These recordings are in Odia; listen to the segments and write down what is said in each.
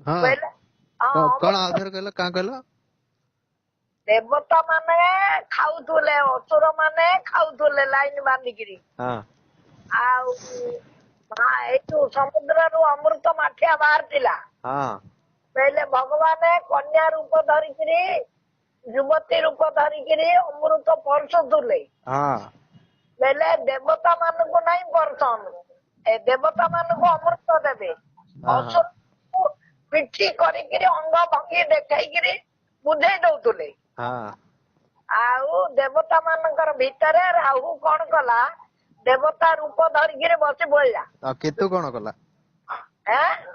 ହଁ କହିଲେ ହଁ କଣ ଆଉଥରେ କହିଲ କାଁ କହିଲ? ଦେବତା ମାନେ ଖାଉଥିଲେ, ଅସୁର ମାନେ ଖାଉଥିଲେ ଲାଇନ ବାନ୍ଧିକିରି। ହଁ ଆଉ ଏଇ ଯୋଉ ସମୁଦ୍ରରୁ ଅମୃତ ମାଠିଆ ବାହାରିଥିଲା। ହଁ କହିଲେ ଭଗବାନ କନ୍ୟା ରୂପ ଧରିକିରି, ଯୁବତୀ ରୂପ ଧରିକିରି ଅମୃତ ପରଷୁଥିଲେ। ହଁ ବେଲେ ଦେବତା ମାନଙ୍କୁ ନାଇଁ ପରସନ, ଏ ଦେବତା ମାନଙ୍କୁ ଅମୃତ ଦେବେ, ହଁ ଅସୁରକୁ ପିଠି କରିକିରି ଅଙ୍ଗ ଭଙ୍ଗି ଦେଖେଇକିରି ବୁଝେଇ ଦଉଥିଲେ। ହଁ ଆଉ ଦେବତା ମାନଙ୍କର ଭିତରେ ରାହୁ କଣ କଲା, ଦେବତା ରୂପ ଧରିକିରି ବସି ପଡିଲା। ଆଉ କେତୁ କଣ କଲା?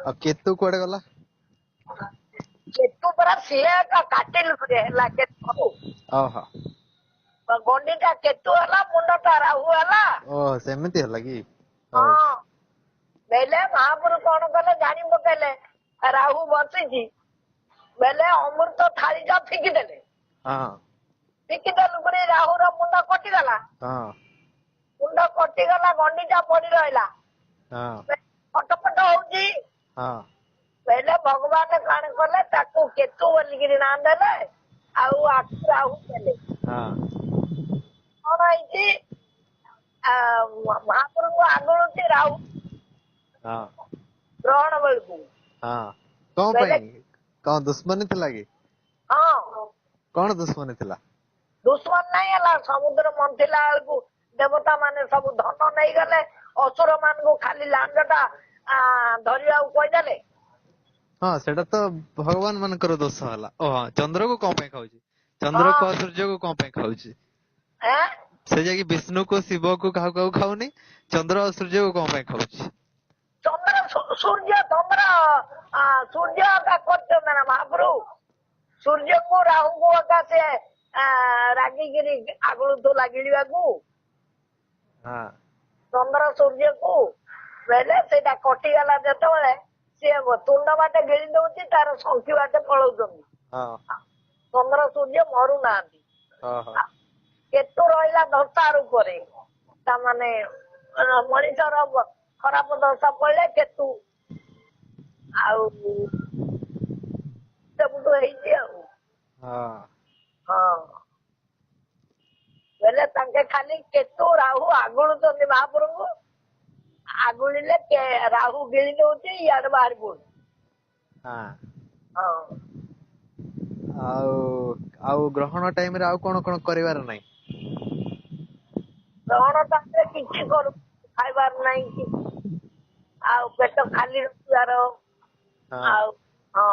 ଆଉ କେତୁ କୁଆଡେ ଗଲା? କେତୁ ପରା ସିଏ କାଟିଲୁ ହେଲା କେତୁ। ଓହୋ ଗଣ୍ଡିଟା କେତୁ ହେଲା, ମୁଣ୍ଡଟା ରାହୁ ହେଲା। ଓହ ସେମିତି ହେଲା କି? ହଉ ହଁ ବେଲେ ମହାପୁରୁ କଣ କଲେ ଜାଣି ପକେଇଲେ ରାହୁ ବସିଛି, ବେଲେ ଅମୃତ ଥାଳିଟା ଫିକି ଦେଲେ। ହଁ ଫିକି ଦେଲୁ ପୁଣି ରାହୁର ମୁଣ୍ଡ କଟିଗଲା। ହଁ ମୁଣ୍ଡ କଟିଗଲା, ଗଣ୍ଡିଟା ପଡି ରହିଲା। ହଁ ଫଟଫଟ ହଉଛି। ହଁ କହିଲେ ଭଗବାନ କଣ କଲେ, ତାକୁ କେତୁ ବୋଲିକିରି ନାଁ ଦେଲେ, ଆଉ ଆକୁ ରାହୁ ଦେଲେ। ହଁ କଣ ହେଇଛି, ମହାପ୍ରଭୁ ଆଗଳୁଛି ରାହୁ ହଁ ଗ୍ରହଣ ବେଳକୁ। ହଁ କଣ କହିଲେ ପାଇଁ, କଣ ଦୁଶ୍ମନୀ ଥିଲା କି? ହଁ କଣ ଦୁଶ୍ମନୀ ଥିଲା? ଦୁଶ୍ମନ ନାଇଁ ହେଲା, ସମୁଦ୍ର ମନ୍ଥିଲା ବେଳକୁ ଦେବତା ମାନେ ସବୁ ଧନ ନେଇଗଲେ, ଅସୁର ମାନଙ୍କୁ ଖାଲି ଲାଞ୍ଜ ଟା ଧରିବାକୁ କହିଦେଲେ। ହଁ ସେଟା ତ ଭଗବାନ ମାନଙ୍କର ଦୋଷ ହେଲା। ଓହଁ ଚନ୍ଦ୍ରକୁ କଣ ପାଇଁ ଖାଉଛି? ଚନ୍ଦ୍ରକୁ ହଁ ସୂର୍ଯ୍ୟକୁ କଣ ପାଇଁ ଖାଉଛି? ଏଁ ସେ ଯାଇକି ବିଷ୍ଣୁକୁ ଶିବକୁ କାହାକୁ କାହାକୁ ଖାଉନି, ଚନ୍ଦ୍ର ଆଉ ସୂର୍ଯ୍ୟକୁ କଣ ପାଇଁ ଖାଉଛି? ଚନ୍ଦ୍ର ସୂର୍ଯ୍ୟ ତମର ସୂର୍ଯ୍ୟ କରୁଛନ୍ତି ନା ମହାପ୍ରଭୁ। ସୂର୍ଯ୍ୟକୁ ରାହୁକୁ ଏକା ସେ ରାଗିକିରି ଆଗଳୁଥୁଲା ଗିଳିବାକୁ। ହଁ ଚନ୍ଦ୍ର ସୂର୍ଯ୍ୟକୁ ବେଲେ ସେଇଟା କଟିଗଲା ଯେତେବେଳେ, ସିଏ ତୁଣ୍ଡ ବାଟେ ଗିଳି ଦଉଛି, ତାର ଶଙ୍ଖି ବାଟେ ପଳଉଛନ୍ତି। ହଁ ଚନ୍ଦ୍ର ସୂର୍ଯ୍ୟ ମରୁନାହାନ୍ତି। ଓହୋ କେତୁ ରହିଲା ଦଶା ରୂପରେ, ତାମାନେ ମଣିଷର ଖରାପ ଦଶା ପଡିଲେ କେତୁ ଆଉ ସବୁଠୁ ହେଇଛି ଆଉ। ହଁ ହଁ ବୋଇଲେ ତାଙ୍କେ ଖାଲି କେତୁ ରାହୁ ଆଗୁଳୁଛନ୍ତି ମହାପ୍ରଭୁ। ଆଗୁଳିଲେ ରାହୁ ଗିଳି ଦଉଛି, ଇଆଡେ ବାହାରି ପଡୁଛି। ହଁ ହଁ ଆଉ ଆଉ ଗ୍ରହଣ ଟାଇମ ରେ ଆଉ କଣ କଣ କରିବାର ନାହିଁ? ଗ୍ରହଣ ଟାଇମରେ କିଛି କରୁ ଖାଇବାର ନାହିଁ କି, ଆଉ ପେଟ ଖାଲି ରଖିବାର। ହଁ ଆଉ ହଁ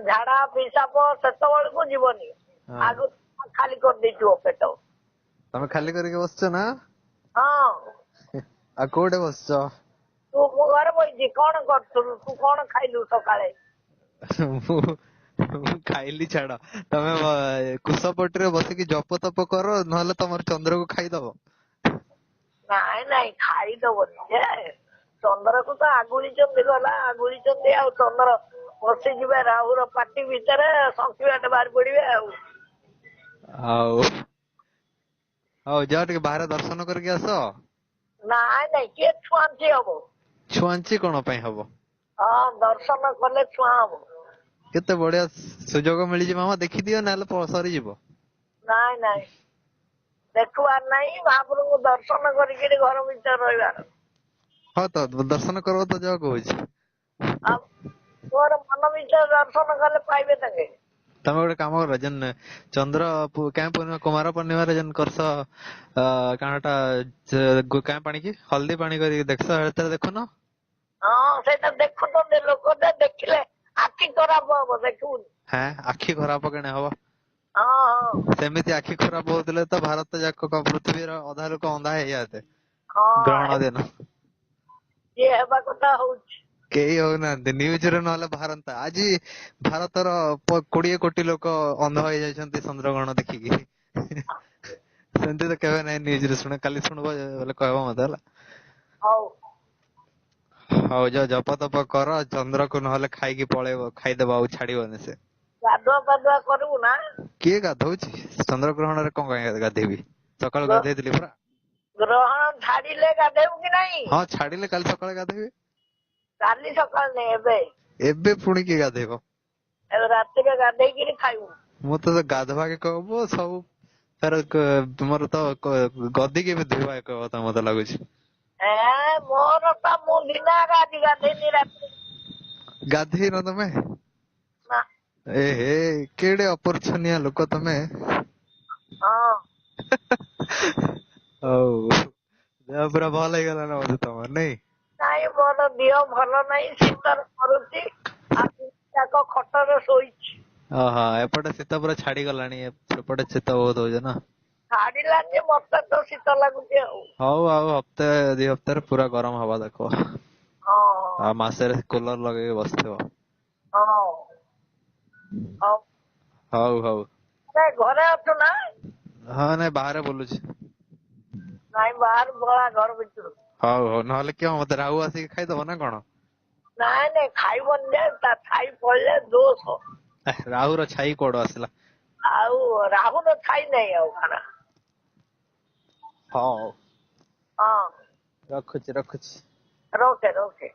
ଝାଡା ପିସାବ ସେତେବେଳକୁ ଯିବନି, ହଁ ଆଗରୁ ଖାଲି କରିଦେଇଥିବ ପେଟ। ତମେ ଖାଲି କରିକି ବସିଛ ନା? ହଁ ଆଉ କୋଉଠି ବସିଛ? ତୁ ମୋ ଘରେ ବଇଛି, କଣ କରୁଥିଲୁ? ତୁ କଣ ଖାଇଲୁ ସକାଳେ? ମୁଁ ମୁଁ ଖାଇଲି ଛାଡ, ତମେ କୁଶପଟିରେ ବସିକି ଜପ ତପ କର, ନହେଲେ ତମର ଚନ୍ଦ୍ରକୁ ଖାଇଦବ। ନାଇଁ ନାଇଁ ଖାଇଦବନି ଯେ, ଚନ୍ଦ୍ରକୁ ତ ଆଗୁଳିଛନ୍ତି, ଗଲା ଆଗୁଳିଛନ୍ତି ଆଉ ଚନ୍ଦ୍ର ବସିଯିବେ ରାହୁର ପାଟି ଭିତରେ, ଶଙ୍ଖି ବାଟେ ବାହାରି ପଡିବେ ଆଉ। ଆଉ ହଉ ଯାଅ ଟିକେ ବାହାରେ ଦର୍ଶନ କରିକି ଆସ। ନାଇଁ ନାଇଁ କିଏ ଛୁଆଁଛି ହବ? ଛୁଆଞ୍ଚି କଣ ପାଇଁ ହବ? ହଁ ଦର୍ଶନ କଲେ ଛୁଆଁ ହବ। କେତେ ବଢିଆ ସୁଯୋଗ ମିଳିଛି ମାମା, ଦେଖିଦିଅ ନହେଲେ ସରିଯିବ। ନାଇଁ ନାଇଁ ଦେଖୁବାର ନାଇଁ, ମହାପ୍ରଭୁଙ୍କୁ ଦର୍ଶନ କରିକିରି ଘର ଭିତରେ ରହିବାର। ହଁ ତ ଦର୍ଶନ କରିବ ତ ଯାଅ କହୁଛି। ଆଉ ତୋର ମନ ଭିତରେ ଦର୍ଶନ କଲେ ପାଇବେ ତାଙ୍କେ। ତମେ ଗୋଟେ କାମ କର, ଯେନ୍ ଚନ୍ଦ୍ର କାଁ ପୂର୍ଣ୍ଣିମା କୁମାର ପୂର୍ଣ୍ଣିମାରେ ଯେନ୍ କରସ କାଣଟା କାଁ ପାଣି କି ହଳଦୀ ପାଣି କରିକି ଦେଖସ, ସେତେବେଳେ ଦେଖୁନ। ହଁ ସେଇଟା ଦେଖୁଛନ୍ତି ଲୋକ, ଦେଖିଲେ ଆଖି ଖରାପ ହବ, ଦେଖିବୁନି। ହେଁ ଆଖି ଖରାପ କେଣେ ହବ? ହଁ ହଁ ସେମିତି ଆଖି ଖରାପ ହଉଥିଲେ ତ ଭାରତ ଯାକ ପୃଥିବୀର ଅଧା ଲୋକ ଅନ୍ଧା ହେଇଯାଆନ୍ତେ ହଁ ଗ୍ରହଣ ଦିନ। ଯିଏ ହେବା କଥା ହଉଛି। କେହି ହଉନାହାନ୍ତି, ନ୍ୟୁଜରେ ନହେଲେ ବାହାରନ୍ତା ଆଜି ଭାରତର 20 କୋଟି ଲୋକ ଅନ୍ଧ ହେଇଯାଇଛନ୍ତି ଚନ୍ଦ୍ରଗ୍ରହଣ ଦେଖିକି। ସେମିତି ତ କେବେ ନାଇଁ ନ୍ୟୁଜରେ ଶୁଣେ, କାଲି ଶୁଣିବ ବୋଲେ କହିବ ମତେ ହେଲା। ହଉ ହଉ ଯାଅ ଜପ ତପ କର, ଚନ୍ଦ୍ରକୁ ନହେଲେ ଖାଇକି ପଳେଇବ, ଖାଇଦବ ଆଉ ଛାଡିବନି ସେ। ଗାଧୁଆ ପାଧୁଆ କରିବୁ ନା? କିଏ ଗାଧଉଛି, ଚନ୍ଦ୍ର ଗ୍ରହଣରେ କଣ ପାଇଁ ଗାଧେଇବି, ସକାଳୁ ଗାଧେଇଥିଲି ପରା। ଗ୍ରହଣ ଛାଡିଲେ ଗାଧେଇବୁ କି ନାଇଁ? ହଁ ଛାଡିଲେ କାଲି ସକାଳେ ଗାଧେଇବି। କାଲି ସକାଳ ନେଇଁ ଏବେ। ଏବେ ପୁଣି କିଏ ଗାଧେଇବ? ଏବେ ରାତିରେ ଗାଧେଇକିରି ଖାଇବୁ। ମୁଁ ତ ଗାଧବାକେ କହିବ ସବୁ ତାର ତୁମର ତ ଗଦି କେବେ ଧୋଇବା ଏକ କଥା ମତେ ଲାଗୁଛି। ମୋର ତ ମୁଁ ଦିନ ଆଜି ଗାଧେଇନି ରାତିରେ। ଗାଧେଇନ ତମେ? ନା। ଏ ହେ କେଡେ ଅପରିଚ୍ଛନ୍ନିଆ ଲୋକ ତମେ। ହଁ। ହଉ ଦେହ ପୁରା ଭଲ ହେଇଗଲା ନା ବୋଧେ ତମର ନାଇଁ? ନାଇଁ ମୋର ଦେହ ଭଲ ନାହିଁ, ଶୀତର କରୁଛି ଆଉ ଯାକ ଖଟରେ ଶୋଇଛି। ଓହୋ ଏପଟେ ଶୀତ ପୁରା ଛାଡିଗଲାଣି, ସେପଟେ ଶୀତ ବହୁତ ହଉଛି ନା? ଛାଡିଲାନି ଯେ ମତେ ତ ଶୀତ ଲାଗୁଛି ଆଉ। ହଉ ଆଉ ହପ୍ତେ 2 ହପ୍ତାରେ ପୁରା ଗରମ ହବା ଦେଖ। ହଁ ଆଉ ମାସରେ କୁଲର ଲଗେଇକି ବସିଥିବ। ହଁ ହଉ। ହଉ ହଉ। ଘରେ ଅଛୁ ନା? ହଁ ନାଇଁ ବାହାରେ ବୁଲୁଛି। ନାଇଁ ବାହାରୁ ପଳା ଘର ଭିତରୁ। ହଉ ହଉ ନହେଲେ କିଏ ମତେ ରାହୁ ଆସିକି ଖାଇଦବ ନା କଣ? ନାଇଁ ନାଇଁ ଖାଇବନି ଯେ ତା ଛାଇ ପଡିଲେ ଦୋଷ। ରାହୁର ଛାଇ କୁଆଡୁ ଆସିଲା? ଆଉ ରାହୁର ଛାଇ ନାହିଁ ଆଉ ଖାନା। ହଉ ହଁ ରଖୁଛି ରଖୁଛି। ରଖେ ରଖେ।